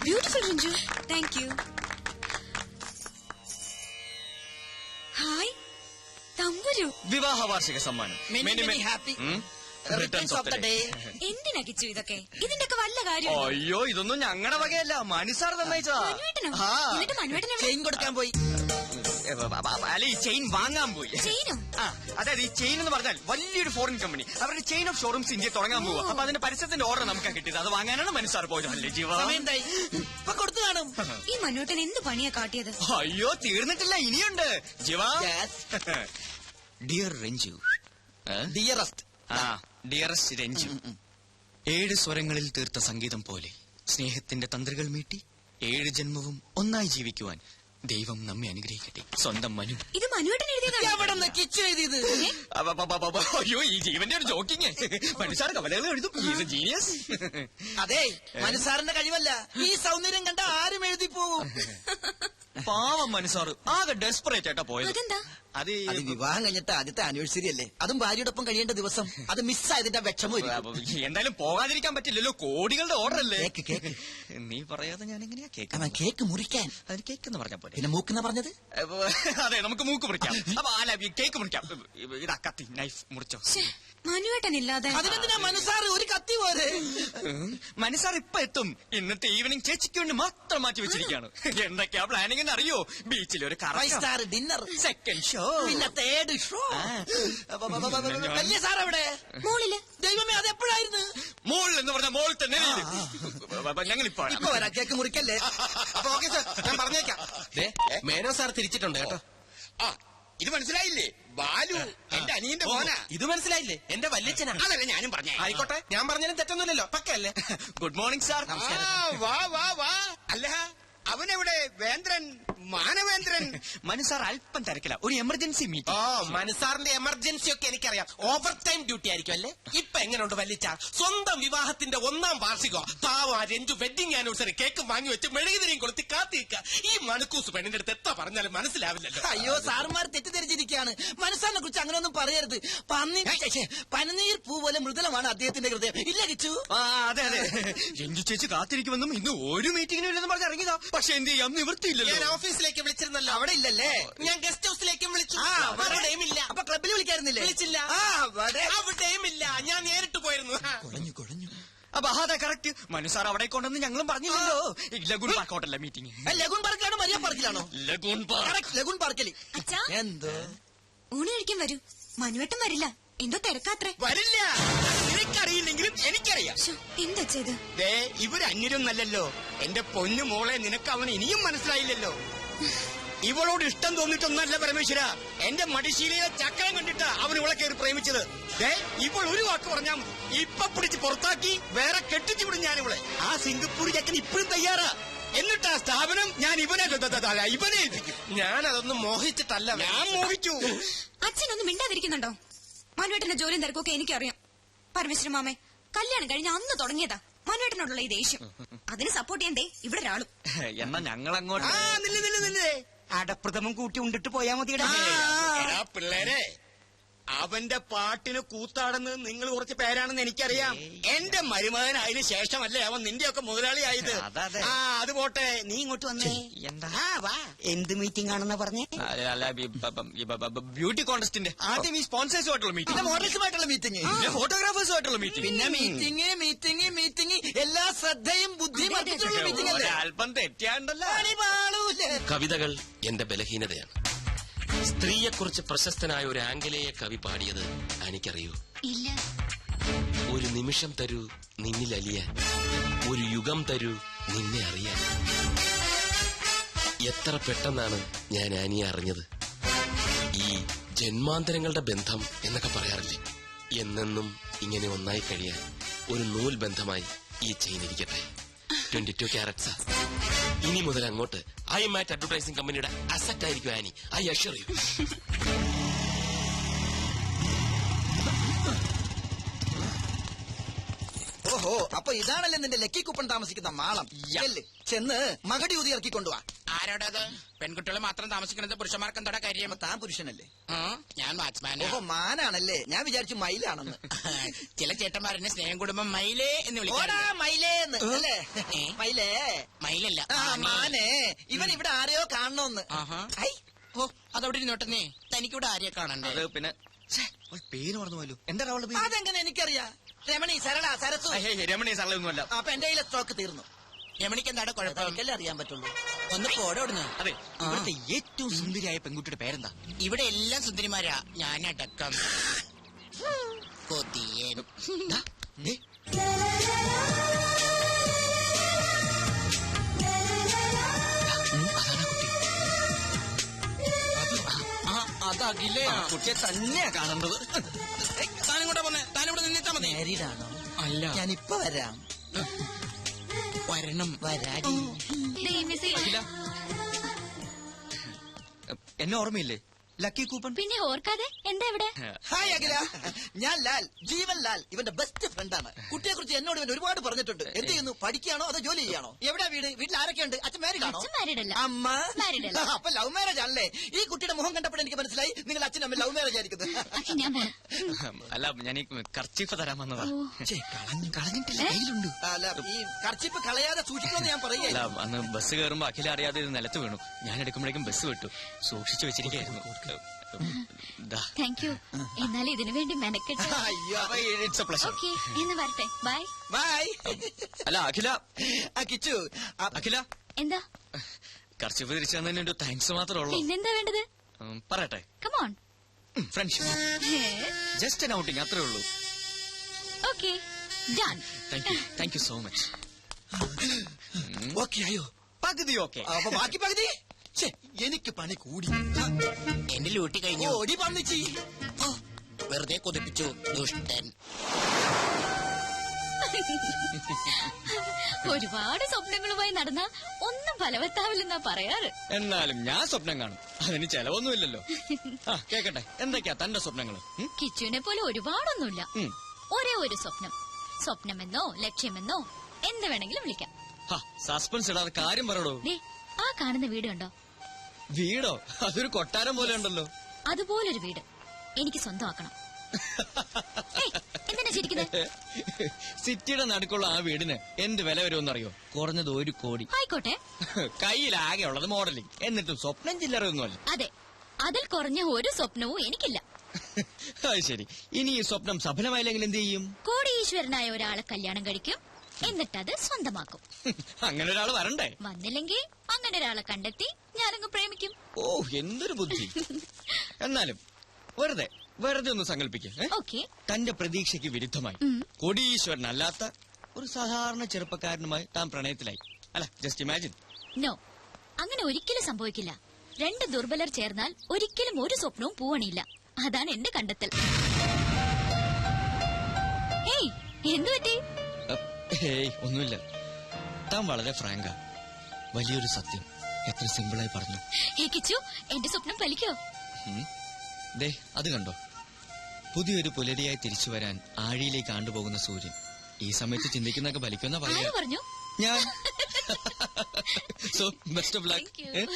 Beautiful Ranju. Thank you. Hi Thampuru. വിവാഹ വാർഷിക സമ്മാനം. എന്തിനാ കിച്ചു ഇതൊക്കെ? ഇതിന്റെയൊക്കെ വല്ല കാര്യം? അയ്യോ ഇതൊന്നും ഞങ്ങളുടെ വകയല്ല, മനുസാർ തന്നയച്ചാ. എന്നിട്ട് മനുവേട്ടനെ ചെയിൻ കൊടുക്കാൻ പോയി. അല്ല ഈ ചെയിൻ വാങ്ങാൻ പോയി. ചെയിനോ? അതായത് ഈ ചെയിൻ എന്ന് പറഞ്ഞാൽ വലിയൊരു ഫോറിൻ കമ്പനി അവരുടെ ചെയിൻ ഓഫ് ഷോറൂംസ് ഇന്ത്യ തുടങ്ങാൻ പോവുക. അപ്പൊ അതിന്റെ പരസ്യത്തിന്റെ ഓർഡർ നമുക്ക് കിട്ടിയത്. അത് വാങ്ങാനാണ് മനുസാർ പോയത്. അല്ലേ ജീവ? കൊടുത്തു കാണും. ഈ മനുവേട്ടൻ എന്ത് പണിയാ കാട്ടിയത്? അയ്യോ തീർന്നിട്ടില്ല, ഇനിയുണ്ട് ജീവ. ഡിയർ രഞ്ജു, ഡിയറസ്റ്റ് രഞ്ജു, 7 സ്വരങ്ങളിൽ തീർത്ത സംഗീതം പോലെ സ്നേഹത്തിന്റെ തന്ത്രികൾ മീട്ടി 7 ജന്മവും ഒന്നായി ജീവിക്കുവാൻ ദൈവം നമ്മെ അനുഗ്രഹിക്കട്ടെ. സ്വന്തം മനു. ഇത് മനുവേട്ടൻ എഴുതിയതാണ്. അയ്യോ ഈ ജീവന്റെ ഒരു ജോക്കിങ്. മനുസാർ കവലകൾ എഴുതും. ജീനിയസ്. അതെ, മനുസാറിന്റെ കഴിവല്ല, ഈ സൗന്ദര്യം കണ്ട ആരും എഴുതി പോവും. പാവം മനുസാറ് ആകെ ഡെസ്പറേറ്റ് ആയിട്ടാ പോയത്. അത് വിവാഹം കഴിഞ്ഞിട്ട് ആദ്യത്തെ ആനിവേഴ്സറി അല്ലേ, അതും ഭാര്യയോടൊപ്പം കഴിയേണ്ട ദിവസം. അത് മിസ്സായതിന്റെ വിഷമം. എന്തായാലും പോകാതിരിക്കാൻ പറ്റില്ലല്ലോ, കോടികളുടെ ഓർഡർ അല്ലേ. നീ പറയാതെ ഞാൻ എങ്ങനെയാ കേക്ക് മുറിക്കാൻ? അതിന് കേക്ക് എന്ന് പറഞ്ഞ പോലെ. പിന്നെ മൂക്കെന്ന് പറഞ്ഞത്? അതെ നമുക്ക് മൂക്ക് മുറിക്കാം. അപ്പൊ അല്ല കേക്ക് മുറിക്കാം. ഇതാ കത്തി, നൈഫ് മുറിച്ചോ. മനുവേട്ടനില്ലാതെ അതിനെന്തിനാ മനുസാർ ഒരു കത്തി പോലെ? മനുസാർ ഇപ്പൊ എത്തും. ഇന്നത്തെ ഈവനിങ് ചേച്ചിക്ക് വേണ്ടി മാത്രം മാറ്റി വെച്ചിരിക്കുകയാണ്. എന്തൊക്കെയാ പ്ലാനിങ് എന്ന് അറിയോ? ബീച്ചിൽ ഒരു സ്റ്റാർ ഡിന്നർ, സെക്കൻഡ് ഷോ, പിന്നെ തേർഡ് ഷോ. വലിയ സാർ എവിടെ? മോളില്. ദൈവമേ അതെപ്പോഴായിരുന്നു? മോളിൽ എന്ന് പറഞ്ഞ മോളിൽ തന്നെ. ഞങ്ങൾ ഇപ്പൊ വരാം, കേക്ക് മുറിക്കല്ലേ. അപ്പൊ ഓക്കെ സാർ, ഞാൻ പറഞ്ഞേക്കാം. മേനോ സാർ തിരിച്ചിട്ടുണ്ട് കേട്ടോ. ഇത് മനസ്സിലായില്ലേ? ബാലു എന്റെ അനിയന്റെ മോനാ. ഇത് മനസ്സിലായില്ലേ? എന്റെ വല്യച്ഛനാ. അതല്ലേ ഞാനും പറഞ്ഞേ. ആയിക്കോട്ടെ, ഞാൻ പറഞ്ഞാലും തെറ്റൊന്നുമില്ലല്ലോ. പക്കല്ലേ? Good morning sir. വാ വാ വാ. അല്ല അവനെവിടെ? വേന്ദ്രൻ, മാനവേന്ദ്രൻ. മനുസാർ അല്പം തിരക്കില്ല, ഒരു എമർജൻസി മീറ്റിംഗ്. മനുസാറിന്റെ എമർജൻസി ഒക്കെ എനിക്കറിയാം. ഓവർ ടൈം ഡ്യൂട്ടി ആയിരിക്കും അല്ലേ? ഇപ്പൊ എങ്ങനെയുണ്ട് വല്ലിച്ച? സ്വന്തം വിവാഹത്തിന്റെ 1ാം വാർഷികോ പാവ രഞ്ജു വെഡിങ് ആനിവേഴ്സറി കേക്ക് വാങ്ങി വെച്ച് മെഴുകുതിരിയും കൊളുത്തി കാത്തിരിക്കുക. ഈ മണക്കൂസ് പെണ്ണിന്റെ അടുത്ത് എത്ര പറഞ്ഞാലും മനസ്സിലാവില്ലല്ലോ. അയ്യോ സാറുമാർ തെറ്റിദ്ധരിച്ചിരിക്കുകയാണ്. മനസ്സാറിനെ കുറിച്ച് അങ്ങനെയൊന്നും പറയരുത്. പനിനീർ പൂ പോലെ മൃദുലമാണ് അദ്ദേഹത്തിന്റെ ഹൃദയം. ഇല്ല കിച്ചു? അതെ അതെ. രഞ്ജു ചേച്ചി കാത്തിരിക്കുമെന്നും ഇന്ന് ഒരു മീറ്റിംഗിനും ഇല്ലെന്ന് പറഞ്ഞ് ഇറങ്ങിയതാ. പക്ഷെ എന്ത് ചെയ്യാം, നിവൃത്തിയില്ലല്ലോ. ഞാൻ ഓഫീസിലേക്ക് വിളിച്ചിരുന്നല്ലോ. അവിടെ ഇല്ലല്ലേ? ഞാൻ ഗസ്റ്റ് ഹൗസിലേക്കും വിളിച്ചു. അവിടെയും ഇല്ല. അപ്പൊ ക്ലബിൽ വിളിക്കായിരുന്നില്ലേ? വിളിച്ചില്ല. അവിടെയും ഇല്ല. ഞാൻ നേരിട്ട് പോയിരുന്നു. കുഴഞ്ഞു. അപ്പൊ അതെ കറക്റ്റ്. മനുസാർ അവിടെ കൊണ്ടെന്ന് ഞങ്ങളും പറഞ്ഞില്ലല്ലോ. ലഗൂൺ പാർക്ക് ഹോട്ടലിലെ മീറ്റിംഗ്. ലഗൂൺ പാർക്കിലാണോ മരിയ പാർക്കിലാണോ? Lagoon park. ലഗൂൺ പാർക്കിൽ. എന്തോ ഊണ് കഴിക്കാൻ വരൂ. മനുവേട്ടൻ വരില്ല, എന്തോ തിരക്കാത്രേ. വരില്ല. നിനക്കറിയില്ലെങ്കിലും എനിക്കറിയാം. എന്താ ചെയ്ത്? ഇവര് അന്യരൊന്നല്ലല്ലോ. എന്റെ പൊന്നു മോളെ, നിനക്ക് അവന് ഇനിയും മനസ്സിലായില്ലല്ലോ. ഇവളോട് ഇഷ്ടം തോന്നിട്ടൊന്നല്ല പരമേശ്വര. എന്റെ മടിശീലയിലെ ചക്രം കണ്ടിട്ടാ അവൻ ഇവളെ കയറി പ്രേമിച്ചത്. ഇപ്പോൾ ഒരു വാക്ക് പറഞ്ഞാൽ മതി, ഇപ്പൊ പിടിച്ച് പുറത്താക്കി വേറെ കെട്ടിച്ചു വിടും ഞാൻ ഇവളെ. ആ സിംഗപ്പൂർ ചക്കൻ ഇപ്പോഴും തയ്യാറാ. എന്നിട്ട് ആ സ്ഥാപനം ഞാൻ ഇവനെ ഏൽപ്പിക്കും. ഞാൻ അതൊന്നും മോഹിച്ചിട്ടല്ല. ഞാൻ മോഹിച്ചു. അച്ഛനൊന്നും മിണ്ടാതിരിക്കുന്നുണ്ടോ? മനുവേട്ടന്റെ ജോലിയും തിരക്കൊക്കെ എനിക്കറിയാം. പരമേശ്വരൻ മാമേ, കല്യാണം കഴിഞ്ഞ അന്ന് തുടങ്ങിയതാ മനുവേട്ടനോടുള്ള ഈ ദേഷ്യം. അതിന് സപ്പോർട്ട് ചെയ്യാൻ ഇവിടെ ഒരാളും. എന്നാ ഞങ്ങൾ അങ്ങോട്ട് അടപ്രഥമം കൂട്ടി ഉണ്ടിട്ട് പോയാ മതിയുടെ പിള്ളേരെ. അവന്റെ പാട്ടിന് കൂത്താടുന്നത് നിങ്ങൾ കുറച്ച് പേരാണെന്ന് എനിക്കറിയാം. എന്റെ മരുമകൻ അതിന് ശേഷമല്ലേ അവൻ നിന്റെയൊക്കെ മുതലാളിയായത്. അത് പോട്ടെ, നീ ഇങ്ങോട്ട് വന്നേ. എന്താ? വാ. എന്ത് മീറ്റിംഗ് ആണെന്ന് പറഞ്ഞേ? ബ്യൂട്ടി കോൺടെസ്റ്റിന്റെ ആദ്യം ഈ സ്പോൺസേഴ്സുമായിട്ടുള്ള മീറ്റിംഗ്, മോഡൽസുമായിട്ടുള്ള മീറ്റിംഗ്, ഫോട്ടോഗ്രാഫേഴ്സുമായിട്ടുള്ള മീറ്റിംഗ്, പിന്നെ മീറ്റിംഗ് എല്ലാ ശ്രദ്ധയും ബുദ്ധിയും മീറ്റിംഗ് അല്ലേ? അല്പം തെറ്റിയാണ്ടല്ലോ. കവിതകൾ എന്റെ ബലഹീനതയാണ്. സ്ത്രീയെക്കുറിച്ച് പ്രശസ്തനായ ഒരു ആംഗലേയ കവി പാടിയത് എനിക്കറിയൂ. ഇല്ല. ഒരു നിമിഷം തരൂ നിന്നിൽ അലിയാൻ, ഒരു യുഗം തരൂ നിന്നെ അറിയാൻ. എത്ര പെട്ടെന്നാണ് ഞാൻ ആനിയെ അറിഞ്ഞത്. ഈ ജന്മാന്തരങ്ങളുടെ ബന്ധം എന്നൊക്കെ പറയാറില്ലേ, എന്നെന്നും ഇങ്ങനെ ഒന്നായി കഴിയാൻ ഒരു നൂൽ ബന്ധമായി ഈ ചെയിൻ ഇരിക്കട്ടെ. 22 ക്യാരറ്റ്സാ. ഇനി മുതൽ അങ്ങോട്ട് ഐ മാറ്റ് അഡ്വർടൈസിംഗ് കമ്പനിയുടെ അസറ്റ് ആയിരിക്കും ആനി. I assure you. ഓഹോ, ഓഹോ, അപ്പൊ ഇതാണല്ലേ നിന്റെ ലക്കി കുപ്പൺ താമസിക്കുന്ന മാളം. ചെല്ല്, ചെന്ന് മകടി ഊതി ഇറക്കി കൊണ്ടുവാ. ആരോടത്? പെൺകുട്ടികൾ മാത്രം താമസിക്കുന്നത് പുരുഷന്മാർക്ക് എന്താ കാര്യം? താൻ പുരുഷനല്ലേ? ഞാൻ വാച്ച്മാൻ. ഓഹോ, മാനാണല്ലേ. ഞാൻ വിചാരിച്ചു മയിലാണെന്ന്. ചില ചേട്ടന്മാരെന്നെ സ്നേഹം കുടുംബം മയിലേ എന്ന് ഓടാ വിളിക്കാറുണ്ട്. മയിലേന്ന് അല്ലേ? മയിലേ. മയിലല്ല, ആ മാനേ, ഇവൻ ഇവിടെ ആരെയോ കാണണോന്ന്. ആഹാ. ഐ, ഓ, അതവിടെ ഇരുന്നോട്ടെന്നേ. തനിക്കിവിടെ ആരെയെ കാണണ്ടേ? അത് പിന്നെ ഛേ, അവൾ പേര് മറന്നുപോയല്ലോ. എന്താ അവളുടെ പേര്? അതെങ്ങനെ എനിക്കറിയാം. രമണി, സരള, സരസു. രമണി സള്ളൊന്നുമല്ല. അപ്പൊ എന്റെ കയ്യിലെ സ്റ്റോക്ക് തീർന്നു. രമണിക്ക് എന്താണ് കുഴപ്പം? എനിക്കല്ലേ അറിയാൻ പറ്റുള്ളൂ. ഒന്ന് പോടോടുന്നു. അതെ, ഇവിടുത്തെ ഏറ്റവും സുന്ദരിയായ പെൺകുട്ടിയുടെ പേരെന്താ? ഇവിടെ എല്ലാം സുന്ദരിമാരാ, ഞാനടക്കം. കൊതിയൻ. ദാ, ദേ. അതാണാ കുട്ടി. ആ, അതകിലേ. ആ കുട്ടിയെ തന്നെയാ കാണേണ്ടത്. താനും കൂടെ പോന്നെ, താനിവിടെ നിന്നിട്ടാ മതി. മാരീഡാണോ? അല്ല, ഞാനിപ്പൊ വരാം. വരണം. വരാടി. അഖില, എന്നെ ഓർമ്മയില്ലേ? Lucky coupon. പിന്നെ ഓർക്കാതെ എന്താ ഇവിടെ? ഹായ് അഖില, ഞാൻ ലാൽ, ജീവൻ ലാൽ, ഇവന്റെ ബെസ്റ്റ് ഫ്രണ്ടാണ്. കുട്ടിയെ കുറിച്ച് എന്നോട് ഇവൻ ഒരുപാട് പറഞ്ഞിട്ടുണ്ട്. എന്ത് ചെയ്യുന്നു? പഠിക്കുകയാണോ അതോ ജോലി ചെയ്യാണോ? എവിടെയാ വീട്? വീട്ടിൽ ആരൊക്കെയുണ്ട്? അച്ഛൻ മാരീഡാണോ? അച്ഛൻ married അല്ല. അമ്മ Married അല്ല. അപ്പൊ ലവ് മാരേജ് ആണല്ലേ? ഈ കുട്ടിയുടെ മുഖം കണ്ടപ്പോൾ എനിക്ക് മനസ്സിലായി നിങ്ങൾ അച്ഛനും അമ്മ ലവ് മാരേജ് ആയിരിക്കുന്നത്. പക്ഷെ ഞാൻ പോണം. അല്ല, ഞാൻ ഈ കർച്ചീഫ് തരാൻ വന്നതാ. ഛേ, കളഞ്ഞിട്ടില്ല, കയ്യിലുണ്ട്. അല്ല, ഈ കർച്ചിപ്പ് കളയാതെ സൂക്ഷിക്കണമെന്ന് ഞാൻ പറയുക. അല്ല, അന്ന് ബസ് കയറുമ്പോ അഖില അറിയാതെ ഇത് നിലത്ത് വീണു. ഞാൻ എടുക്കുമ്പോഴേക്കും ബസ് വിട്ടു. സൂക്ഷിച്ചു വെച്ചിരിക്കായിരുന്നു. Thank you. എന്നാൽ ഇതിനു വേണ്ടി മെനക്കെട്ട്. അയ്യോ, ഇറ്റ്സ് എ പ്ലഷർ. ഓക്കെ, എന്ന് വരട്ടെ. ബൈ. ബൈ. അല്ല അഖില, കിച്ചു, അഖില, എന്താ? കർച്ചീഫ് തിരിച്ചു തന്നതിന് ഒരു താങ്ക്സ് മാത്രമേ ഉള്ളൂ. പിന്നെന്താ വേണ്ടത്? പറയട്ടെ, come on. Friendship, just N outing, അത്രേ ഉള്ളൂ. Okay, done. Thank you so much. Okay ആയോ? പകുതി ഓക്കെ. അപ്പൊ ബാക്കി പകുതി? ഛേ, എനിക്ക് പണി കൂടി. എന്റെ ലൂട്ടി കഴിഞ്ഞു. ഓടി വന്നിച്ചി. വെറുതെ കൊതിപ്പിച്ചു, ദുഷ്ടൻ. ഒരുപാട് സ്വപ്നങ്ങളുമായി നടന്ന ഒന്നും ഫലവത്താവില്ലെന്നാ പറയാറ്. എന്നാലും ഞാൻ സ്വപ്നം കാണും, അതിന് ചെലവൊന്നുമില്ലല്ലോ. ആ, കേക്കട്ടെ, എന്തൊക്കെയാ തന്റെ സ്വപ്നങ്ങൾ? കിച്ചുവിനെ പോലെ ഒരുപാടൊന്നുമില്ല. ഒരേ ഒരു സ്വപ്നം. സ്വപ്നമെന്നോ ലക്ഷ്യമെന്നോ എന്ത് വേണമെങ്കിലും വിളിക്കാം. സസ്പെൻസ് ഇടാതെ കാര്യം പറയടോ. ദേ, ആ കാണുന്ന വീട് കണ്ടോ? വീടോ? അതൊരു കൊട്ടാരം പോലെ ഉണ്ടല്ലോ. അതുപോലൊരു വീട് എനിക്ക് സ്വന്തമാക്കണം. എന്തിനാ ചിരിക്കുന്നത്? സിറ്റിയുടെ നടുക്കുള്ള ആ വീടിന് എന്ത് വില വരുമെന്നറിയോ? കുറഞ്ഞത് 1 കോടി. ആയിക്കോട്ടെ. കയ്യിലാകെ ഉള്ളത് മോഡലിംഗ്, എന്നിട്ടും സ്വപ്നം ചില്ലറയൊന്നുമല്ല. അതെ, അതിൽ കുറഞ്ഞ ഒരു സ്വപ്നവും എനിക്കില്ല. അത് ശരി. ഇനി ഈ സ്വപ്നം സഫലമായില്ലെങ്കിൽ എന്ത് ചെയ്യും? കോടീശ്വരനായ ഒരാളെ കല്യാണം കഴിക്കും, എന്നിട്ടത് സ്വന്തമാക്കും. അങ്ങനെ ഒരാൾ വരണ്ടേ? വന്നില്ലെങ്കിൽ അങ്ങനെ ഒരാളെ കണ്ടെത്തി ഞാനങ്ങ് പ്രേമിക്കും. ഓ, എന്തൊരു ബുദ്ധി. എന്നാലും വെറുതെ ഒന്ന് സങ്കല്പിക്കേ. ഓക്കെ. തന്റെ പ്രതീക്ഷയ്ക്ക് വിരുദ്ധമായി കോടീശ്വരനല്ലാത്ത ഒരു സാധാരണ ചെറുപ്പക്കാരനുമായി താൻ പ്രണയത്തിലായി. അല്ല, ജസ്റ്റ് ഇമാജിൻ. നോ, അങ്ങനെ ഒരിക്കലും സംഭവിക്കില്ല. 2 ദുർബലർ ചേർന്നാൽ ഒരിക്കലും ഒരു സ്വപ്നവും പൂവണിയില്ല. അതാണ് എന്റെ കണ്ടെത്തൽ. ഹേയ്, എന്തു പറ്റി? ഹേയ്, ഒന്നുമില്ല. താൻ വളരെ ഫ്രാങ്കാ. വലിയൊരു സത്യം എത്ര സിമ്പിളായി പറഞ്ഞു. ഹേ കിച്ചു, എന്റെ സ്വപ്നം ഫലിക്കോ? ദേ, അത് കണ്ടോ? പുതിയൊരു പുലരിയായി തിരിച്ചു വരാൻ ആഴിയിലേക്ക് ആണ്ടുപോകുന്ന സൂര്യൻ. ഈ സമയത്ത് ചിന്തിക്കുന്നൊക്കെ ഫലിക്കുന്ന ആര് പറഞ്ഞു? ഞാൻ. So best of luck.